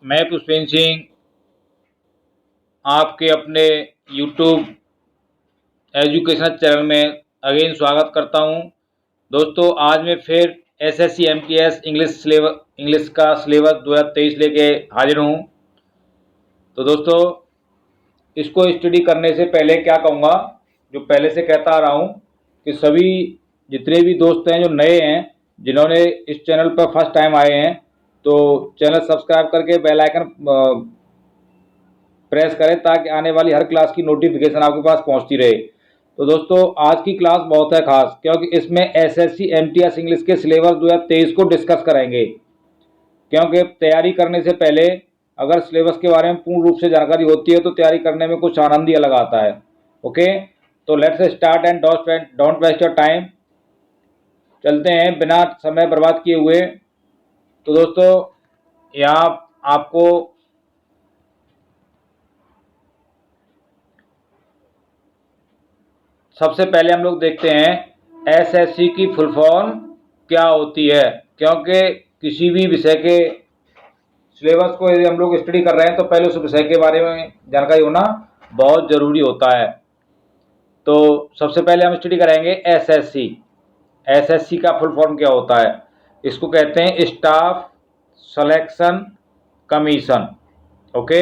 मैं पुष्पेंद्र सिंह आपके अपने यूट्यूब एजुकेशन चैनल में अगेन स्वागत करता हूं। दोस्तों, आज मैं फिर एसएससी एमटीएस इंग्लिश का सिलेबस 2023 लेके हाजिर हूं। तो दोस्तों, इसको स्टडी करने से पहले क्या कहूँगा, जो पहले से कहता आ रहा हूँ कि सभी जितने भी दोस्त हैं जो नए हैं, जिन्होंने इस चैनल पर फर्स्ट टाइम आए हैं, तो चैनल सब्सक्राइब करके बेल आइकन प्रेस करें ताकि आने वाली हर क्लास की नोटिफिकेशन आपके पास पहुंचती रहे। तो दोस्तों, आज की क्लास बहुत है खास, क्योंकि इसमें एसएससी एमटीएस इंग्लिश के सिलेबस 2023 को डिस्कस करेंगे। क्योंकि तैयारी करने से पहले अगर सिलेबस के बारे में पूर्ण रूप से जानकारी होती है तो तैयारी करने में कुछ आनंद ही अलग आता है। ओके, तो let's start and don't waste your time. चलते हैं बिना समय बर्बाद किए हुए। तो दोस्तों, यहाँ आपको सबसे पहले हम लोग देखते हैं एसएससी की फुल फॉर्म क्या होती है। क्योंकि किसी भी विषय के सिलेबस को यदि हम लोग स्टडी कर रहे हैं तो पहले उस विषय के बारे में जानकारी होना बहुत ज़रूरी होता है। तो सबसे पहले हम स्टडी करेंगे एसएससी। एसएससी का फुल फॉर्म क्या होता है? इसको कहते हैं स्टाफ सिलेक्शन कमीशन। ओके,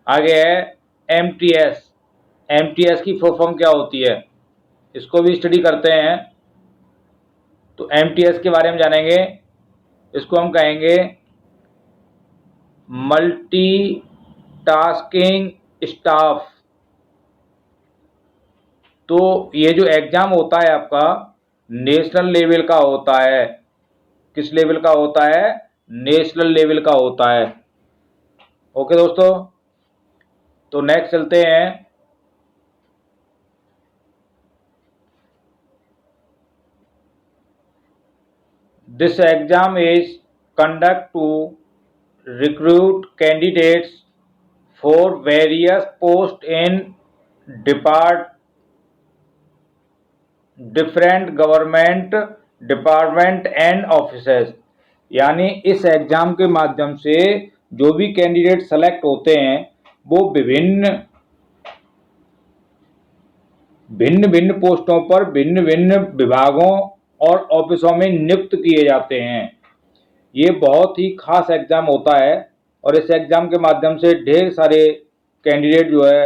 आगे है एमटीएस। एमटीएस की फुल फॉर्म क्या होती है, इसको भी स्टडी करते हैं। तो एमटीएस के बारे में जानेंगे। इसको हम कहेंगे मल्टी टास्किंग स्टाफ। तो ये जो एग्जाम होता है आपका नेशनल लेवल का होता है। किस लेवल का होता है? नेशनल लेवल का होता है। ओके दोस्तों, तो नेक्स्ट चलते हैं। This exam is conduct to recruit candidates for various posts in different government department and offices। यानी इस एग्जाम के माध्यम से जो भी कैंडिडेट सेलेक्ट होते हैं वो विभिन्न भिन्न पोस्टों पर भिन्न भिन्न विभागों और ऑफिसों में नियुक्त किए जाते हैं। ये बहुत ही खास एग्ज़ाम होता है और इस एग्ज़ाम के माध्यम से ढेर सारे कैंडिडेट जो है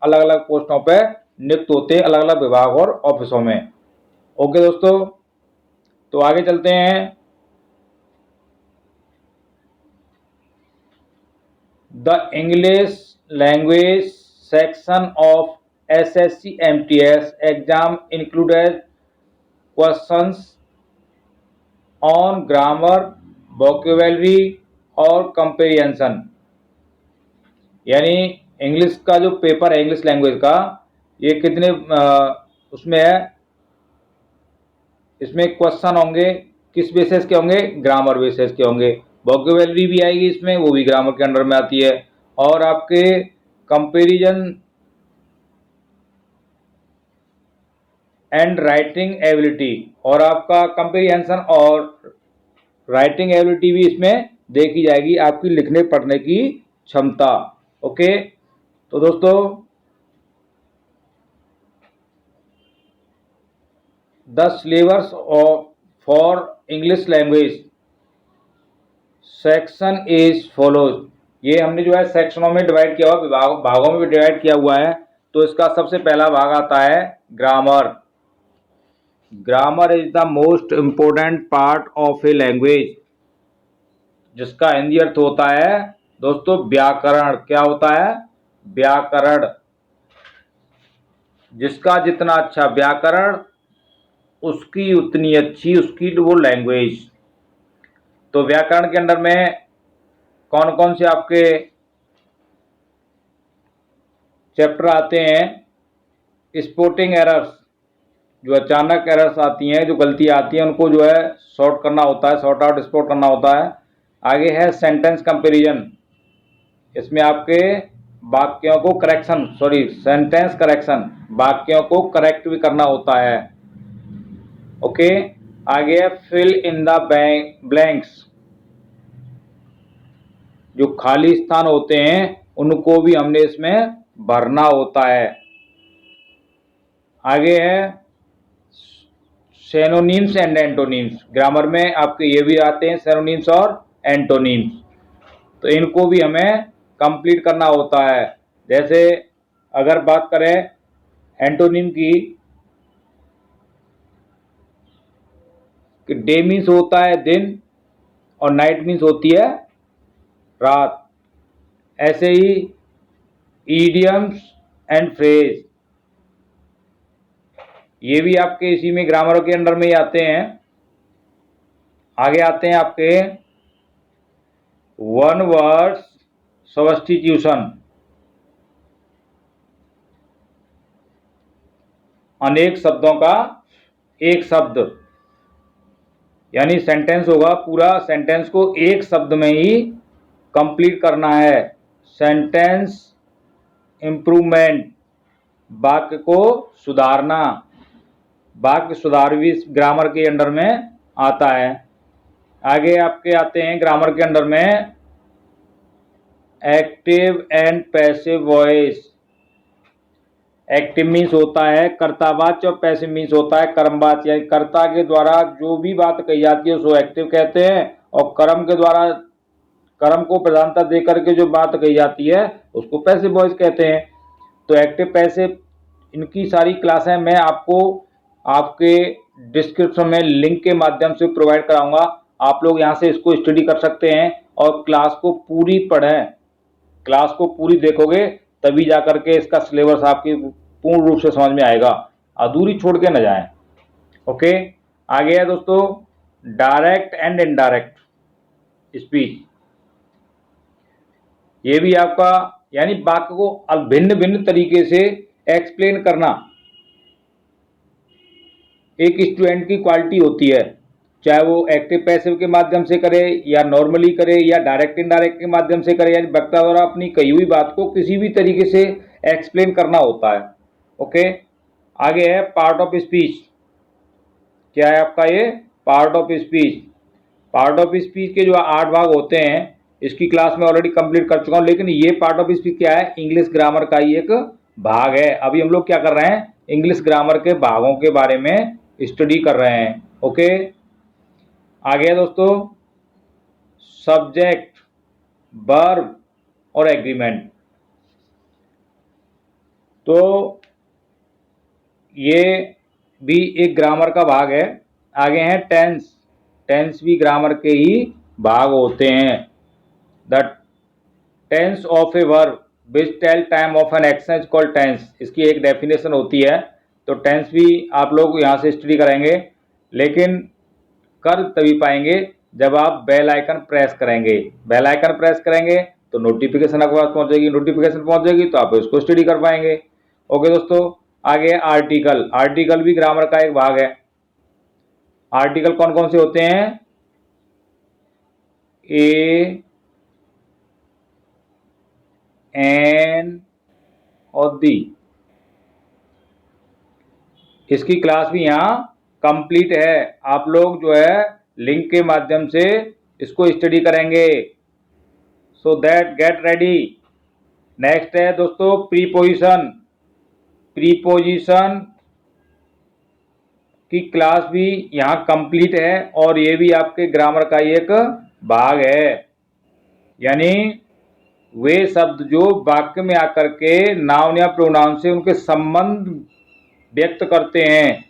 अलग अलग पोस्टों पर नियुक्त होते हैं, अलग अलग विभाग और ऑफिसों में। ओके दोस्तों, तो आगे चलते हैं। The English language section of SSC MTS exam included questions on grammar, vocabulary और कंपेरिजन। यानी इंग्लिश का जो पेपर है इंग्लिश लैंग्वेज का, ये कितने उसमें है, इसमें क्वेश्चन होंगे किस बेसिस के होंगे? ग्रामर बेसिस के होंगे। वोकेबलरी भी आएगी इसमें, वो भी ग्रामर के अंडर में आती है। और आपके कंपेरिजन एंड राइटिंग एबिलिटी, और आपका कंपेरिजन और राइटिंग एबिलिटी भी इसमें देखी जाएगी, आपकी लिखने पढ़ने की क्षमता। ओके, तो दोस्तों the syllabus for English language section is follows. ये हमने जो है सेक्शनों में डिवाइड किया हुआ, भागों में डिवाइड किया हुआ है। तो इसका सबसे पहला भाग आता है grammar. Grammar is the most important part of a language, जिसका हिंदी अर्थ होता है दोस्तों व्याकरण। क्या होता है? व्याकरण। जिसका जितना अच्छा व्याकरण उसकी उतनी अच्छी उसकी वो लैंग्वेज। तो व्याकरण के अंदर में कौन कौन से आपके चैप्टर आते हैं? स्पोर्टिंग एरर्स, जो अचानक एरर्स आती हैं, जो गलतियां आती हैं, उनको जो है सॉर्ट करना होता है, सॉर्ट आउट स्पॉट करना होता है। आगे है सेंटेंस कंपैरिजन। इसमें आपके वाक्यों को सेंटेंस करेक्शन, वाक्यों को करेक्ट भी करना होता है। ओके, आगे है फिल इन द ब्लैंक्स। जो खाली स्थान होते हैं उनको भी हमने इसमें भरना होता है। आगे है सिनोनिम्स एंड एंटोनिम्स। ग्रामर में आपके ये भी आते हैं सिनोनिम्स और एंटोनिम्स, तो इनको भी हमें कंप्लीट करना होता है। जैसे अगर बात करें एंटोनिम की, कि डे मीन्स होता है दिन और नाइट मीन्स होती है रात। ऐसे ही ईडियम्स एंड फ्रेज, ये भी आपके इसी में ग्रामर के अंडर में ही आते हैं। आगे आते हैं आपके वन वर्ड सब्स्टिट्यूशन, अनेक शब्दों का एक शब्द, यानी सेंटेंस होगा, पूरा सेंटेंस को एक शब्द में ही कंप्लीट करना है। सेंटेंस इम्प्रूवमेंट, वाक्य को सुधारना, वाक्य सुधार भी ग्रामर के अंडर में आता है। आगे आपके आते हैं ग्रामर के अंडर में active and passive voice. Active means होता है कर्तावाच्य और पैसिव मीन्स होता है कर्मवाच्य, यानी कर्ता के द्वारा जो भी बात कही जाती है उसको एक्टिव कहते हैं, और कर्म के द्वारा, कर्म को प्रधानता देकर के जो बात कही जाती है उसको पैसिव वॉइस कहते हैं। तो एक्टिव पैसिव इनकी सारी क्लासें मैं आपको आपके डिस्क्रिप्शन में लिंक के माध्यम से प्रोवाइड कराऊंगा। आप लोग यहाँ से इसको स्टडी कर सकते हैं और क्लास को पूरी पढ़ें। क्लास को पूरी देखोगे तभी जाकर के इसका सिलेबस आपकी पूर्ण रूप से समझ में आएगा, अधूरी छोड़ के न जाएं। ओके, आगे है दोस्तों डायरेक्ट एंड इनडायरेक्ट स्पीच। ये भी आपका यानी वाक्य को भिन्न भिन्न तरीके से एक्सप्लेन करना एक स्टूडेंट की क्वालिटी होती है, चाहे वो एक्टिव पैसिव के माध्यम से करे या नॉर्मली करे या डायरेक्ट इनडायरेक्ट के माध्यम से करे, यानी वक्ता द्वारा अपनी कही हुई बात को किसी भी तरीके से एक्सप्लेन करना होता है। ओके, आगे है पार्ट ऑफ स्पीच। क्या है आपका ये part of speech? Part of speech के जो 8 भाग होते हैं इसकी क्लास में ऑलरेडी कंप्लीट कर चुका हूं, लेकिन ये पार्ट ऑफ स्पीच क्या है, इंग्लिश ग्रामर का ही एक भाग है। अभी हम लोग क्या कर रहे हैं, इंग्लिश ग्रामर के भागों के बारे में स्टडी कर रहे हैं। ओके, आगे है दोस्तों सब्जेक्ट, वर्ब और एग्रीमेंट। तो ये भी एक ग्रामर का भाग है। आगे है टेंस। टेंस भी ग्रामर के ही भाग होते हैं। The tense of a verb which tell time of an action is called tense. इसकी एक डेफिनेशन होती है। तो टेंस भी आप लोग यहाँ से स्टडी करेंगे, लेकिन कर तभी पाएंगे जब आप बेल आइकन प्रेस करेंगे। बेल आइकन प्रेस करेंगे तो नोटिफिकेशन आपके पास पहुंचेगी, नोटिफिकेशन पहुंच जाएगी तो आप इसको स्टडी कर पाएंगे। ओके दोस्तों, आगे आर्टिकल। आर्टिकल भी ग्रामर का एक भाग है। आर्टिकल कौन कौन से होते हैं, ए, एन और दी। इसकी क्लास भी यहाँ कंप्लीट है। आप लोग जो है लिंक के माध्यम से इसको स्टडी करेंगे। So that get ready. Next है दोस्तों प्रीपोजिशन। प्रीपोजिशन की क्लास भी यहाँ कंप्लीट है और ये भी आपके ग्रामर का एक भाग है। यानी वे शब्द जो वाक्य में आकर के नाउन या प्रोनाउन से उनके संबंध व्यक्त करते हैं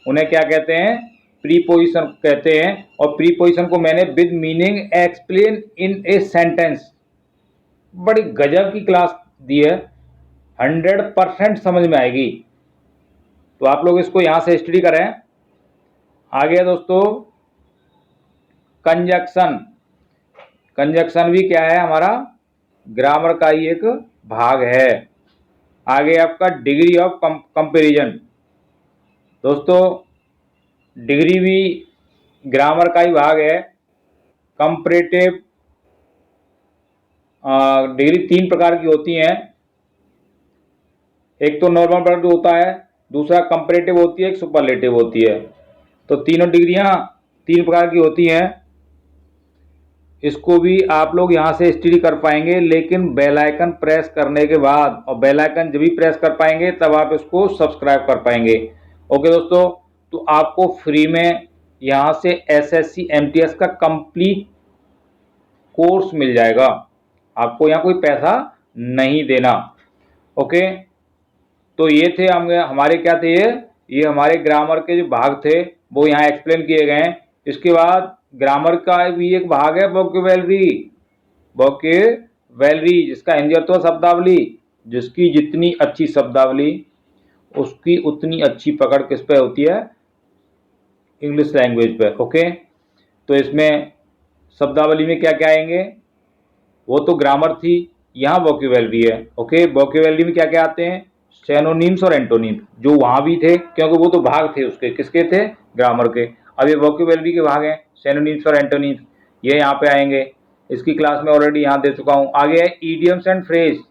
उन्हें क्या कहते हैं, प्रीपोजिशन कहते हैं। और प्रीपोजिशन को मैंने with meaning explain in a sentence, बड़ी गजब की क्लास दी है, 100% समझ में आएगी। तो आप लोग इसको यहाँ से स्टडी करें। आगे दोस्तों कंजक्शन। कंजक्शन भी क्या है, हमारा ग्रामर का ही एक भाग है। आगे आपका डिग्री ऑफ कंपैरिजन। दोस्तों डिग्री भी ग्रामर का ही भाग है। कंपैरेटिव डिग्री 3 प्रकार की होती हैं। एक तो नॉर्मल वर्ड होता है, दूसरा कंपैरेटिव होती है, एक सुपरलेटिव होती है। तो तीनों डिग्रियां 3 प्रकार की होती हैं। इसको भी आप लोग यहाँ से स्टडी कर पाएंगे, लेकिन बेल आइकन प्रेस करने के बाद, और बेल आइकन जब भी प्रेस कर पाएंगे तब आप इसको सब्सक्राइब कर पाएंगे। ओके दोस्तों, तो आपको फ्री में यहाँ से एसएससी एमटीएस का कंप्लीट कोर्स मिल जाएगा, आपको यहाँ कोई पैसा नहीं देना। ओके, तो ये थे हमारे क्या थे, ये हमारे ग्रामर के जो भाग थे वो यहाँ एक्सप्लेन किए गए हैं। इसके बाद ग्रामर का भी एक भाग है वोकैब्युलरी, वोकैब्युलरी जिसका हिंदी अर्थ है शब्दावली। जिसकी जितनी अच्छी शब्दावली उसकी उतनी अच्छी पकड़ किस पे होती है, इंग्लिश लैंग्वेज पे। ओके, तो इसमें शब्दावली में क्या क्या आएंगे, वो तो ग्रामर थी, यहाँ वोकैब्युलरी है। ओके, वोकैब्युलरी में क्या क्या आते हैं, सिनोनिम्स और एंटोनिम, जो वहाँ भी थे क्योंकि वो तो भाग थे उसके, किसके थे, ग्रामर के। अब ये वोकैब्युलरी के भाग हैं, सिनोनिम्स और एंटोनिम्स, ये यहाँ पे आएंगे। इसकी क्लास में ऑलरेडी यहाँ दे चुका हूँ। आगे है इडियम्स एंड फ्रेज,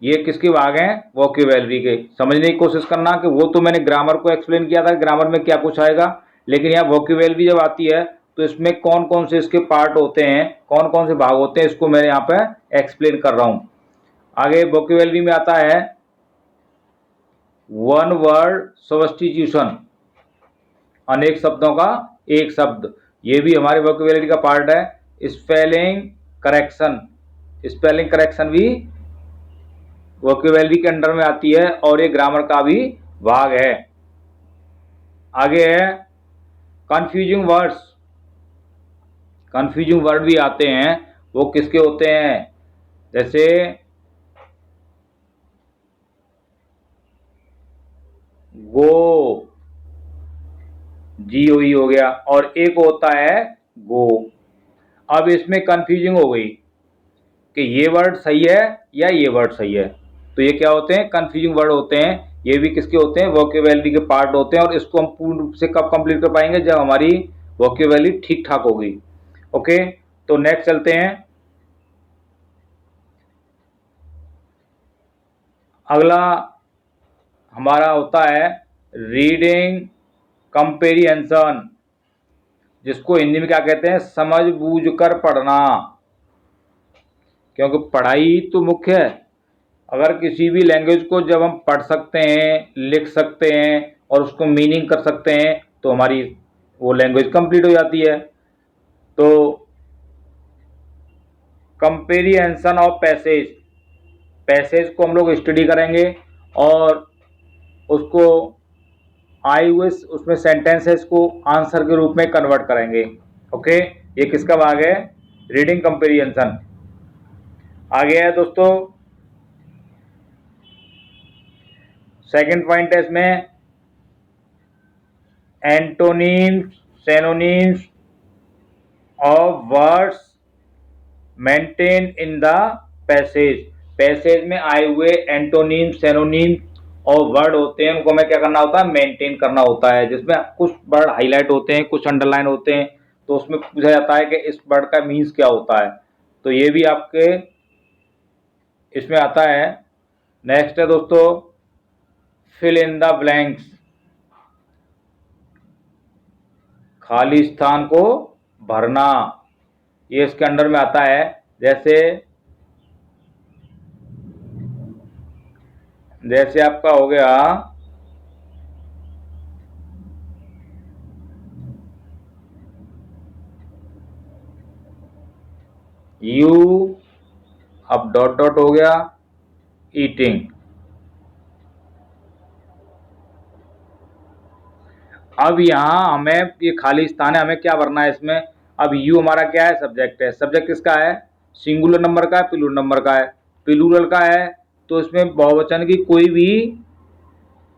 ये किसके भाग हैं, वोकैब्युलरी के। समझने की कोशिश करना कि वो तो मैंने ग्रामर को एक्सप्लेन किया था, ग्रामर में क्या कुछ आएगा, लेकिन यहाँ वोकैब्युलरी जब आती है तो इसमें कौन कौन से इसके पार्ट होते हैं, कौन कौन से भाग होते हैं, इसको मैं यहाँ पे एक्सप्लेन कर रहा हूँ। आगे वोकैब्युलरी में आता है वन वर्ड सब्स्टिट्यूशन, अनेक शब्दों का एक शब्द, ये भी हमारे वोकैब्युलरी का पार्ट है। स्पेलिंग करेक्शन, स्पेलिंग करेक्शन भी वोकैब्युलरी के अंडर में आती है और ये ग्रामर का भी भाग है। आगे है कंफ्यूजिंग वर्ड्स, कंफ्यूजिंग वर्ड भी आते हैं, वो किसके होते हैं, जैसे गो, GOE हो गया, और एक होता है गो। अब इसमें कंफ्यूजिंग हो गई कि ये वर्ड सही है या ये वर्ड सही है, तो ये क्या होते हैं, कंफ्यूजिंग वर्ड होते हैं। ये भी किसके होते हैं, वोकैब्युलरी के पार्ट होते हैं। और इसको हम पूर्ण रूप से कब कंप्लीट कर पाएंगे, जब हमारी वोकैब्युलरी ठीक ठाक होगी। ओके, तो नेक्स्ट चलते हैं। अगला हमारा होता है रीडिंग कंप्रीहेंशन, जिसको हिंदी में क्या कहते हैं, समझ बूझ कर पढ़ना, क्योंकि पढ़ाई तो मुख्य है। अगर किसी भी लैंग्वेज को जब हम पढ़ सकते हैं, लिख सकते हैं और उसको मीनिंग कर सकते हैं तो हमारी वो लैंग्वेज कंप्लीट हो जाती है। तो कंप्रीहेंशन ऑफ पैसेज, पैसेज को हम लोग स्टडी करेंगे और उसको आई हुए उसमें सेंटेंसेस को आंसर के रूप में कन्वर्ट करेंगे। ओके, ये किसका भाग है, रीडिंग कंप्रीहेंशन। आगे है दोस्तों सेकंड पॉइंट है इसमें antonyms synonyms of words maintain in the passage, passage में आए हुए एंटोनिम सिनोनिम और वर्ड होते हैं, उनको हमें क्या करना होता है, मेंटेन करना होता है। जिसमें कुछ वर्ड हाईलाइट होते हैं, कुछ अंडरलाइन होते हैं, तो उसमें पूछा जाता है कि इस वर्ड का मीन्स क्या होता है, तो ये भी आपके इसमें आता है। नेक्स्ट है दोस्तों फिल इन द ब्लैंक्स, खाली स्थान को भरना, ये इसके अंडर में आता है। जैसे आपका हो गया यू, अब डॉट डॉट हो गया ईटिंग। अब यहाँ हमें ये खाली स्थान है, हमें क्या भरना है इसमें। अब यू हमारा क्या है, सब्जेक्ट है। सब्जेक्ट किसका है, सिंगुलर नंबर का है, प्लूरल नंबर का है। प्लूरल का है तो इसमें बहुवचन की कोई भी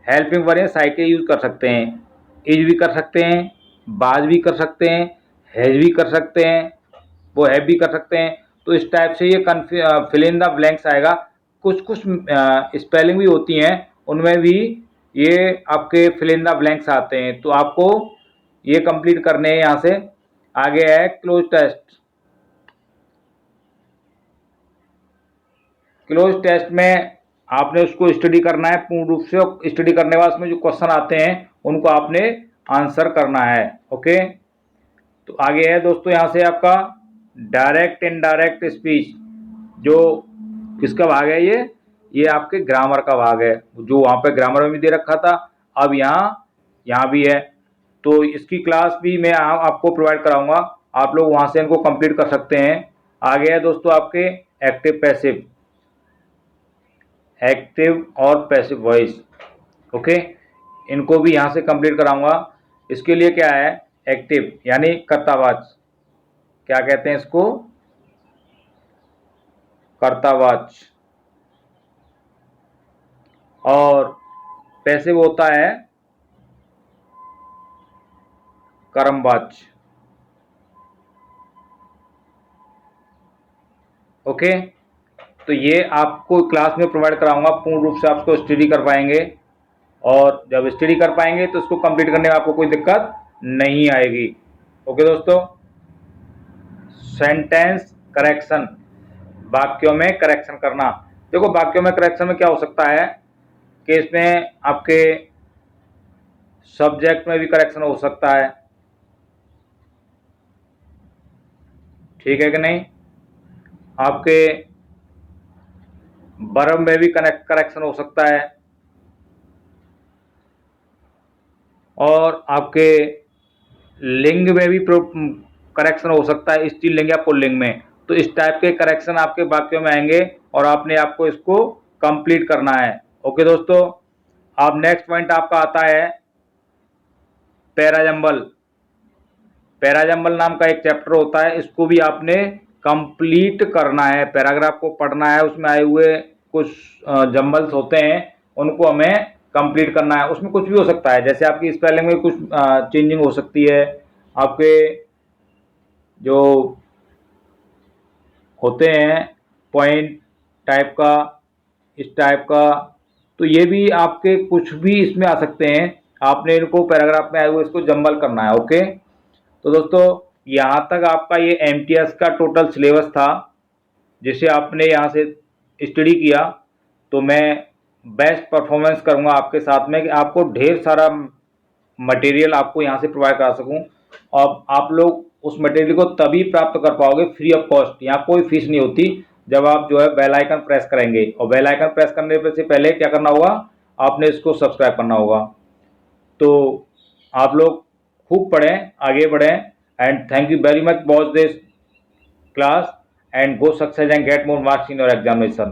हेल्पिंग वर्ब या साइके यूज कर सकते हैं, इज भी कर सकते हैं, बाज भी कर सकते हैं, हैज भी कर सकते हैं, वो हैव भी कर सकते हैं। तो इस टाइप से ये फिल इन द ब्लैंक्स आएगा। कुछ कुछ स्पेलिंग भी होती हैं, उनमें भी ये आपके फिल इन द ब्लैंक्स आते हैं, तो आपको ये कंप्लीट करने हैं। यहाँ से आगे है क्लोज टेस्ट। क्लोज टेस्ट में आपने उसको स्टडी करना है पूर्ण रूप से, और स्टडी करने के बाद उसमें जो क्वेश्चन आते हैं उनको आपने आंसर करना है। ओके, तो आगे है दोस्तों यहाँ से आपका डायरेक्ट इनडायरेक्ट स्पीच, जो किसका भाग है ये आपके ग्रामर का भाग है, जो वहाँ पे ग्रामर में भी दे रखा था, अब यहाँ भी है। तो इसकी क्लास भी मैं आपको प्रोवाइड कराऊंगा, आप लोग वहाँ से इनको कंप्लीट कर सकते हैं। आगे है दोस्तों आपके एक्टिव और पैसिव वॉइस, ओके, इनको भी यहाँ से कंप्लीट कराऊंगा। इसके लिए क्या है, एक्टिव यानी कर्तावाच, क्या कहते हैं इसको, कर्तावाच, और पैसिव होता है कर्मवाच, ओके। तो ये आपको क्लास में प्रोवाइड कराऊंगा, पूर्ण रूप से आपको स्टडी कर पाएंगे, और जब स्टडी कर पाएंगे तो इसको कंप्लीट करने में आपको कोई दिक्कत नहीं आएगी, ओके दोस्तों। सेंटेंस करेक्शन, वाक्यों में करेक्शन करना। देखो वाक्यों में करेक्शन में क्या हो सकता है कि इसमें आपके सब्जेक्ट में भी करेक्शन हो सकता है, ठीक है कि नहीं, आपके वर्ब में भी करेक्शन हो सकता है, और आपके लिंग में भी करेक्शन हो सकता है, स्त्रीलिंग या पुल्लिंग में। तो इस टाइप के करेक्शन आपके वाक्यों में आएंगे और आपने आपको इसको कंप्लीट करना है, ओके दोस्तों। अब नेक्स्ट पॉइंट आपका आता है पैराजंबल। पैराजंबल नाम का एक चैप्टर होता है, इसको भी आपने कंप्लीट करना है, पैराग्राफ को पढ़ना है, उसमें आए हुए कुछ जंबल्स होते हैं उनको हमें कंप्लीट करना है। उसमें कुछ भी हो सकता है, जैसे आपकी स्पेलिंग में कुछ चेंजिंग हो सकती है, आपके जो होते हैं पॉइंट टाइप का, इस टाइप का, तो ये भी आपके कुछ भी इसमें आ सकते हैं, आपने इनको पैराग्राफ में आए हुए इसको जंबल करना है, ओके। तो दोस्तों यहाँ तक आपका ये एमटीएस का टोटल सिलेबस था, जिसे आपने यहाँ से स्टडी किया। तो मैं बेस्ट परफॉर्मेंस करूँगा आपके साथ में कि आपको ढेर सारा मटेरियल आपको यहाँ से प्रोवाइड करा सकूँ, और आप लोग उस मटेरियल को तभी प्राप्त कर पाओगे फ्री ऑफ कॉस्ट, यहाँ कोई फीस नहीं होती, जब आप जो है बेल आइकन प्रेस करेंगे। और बेल आइकन प्रेस करने से पहले क्या करना होगा, आपने इसको सब्सक्राइब करना होगा। तो आप लोग खूब पढ़ें, आगे बढ़ें, and thank you very much watch this class and go success and get more marks in your examination.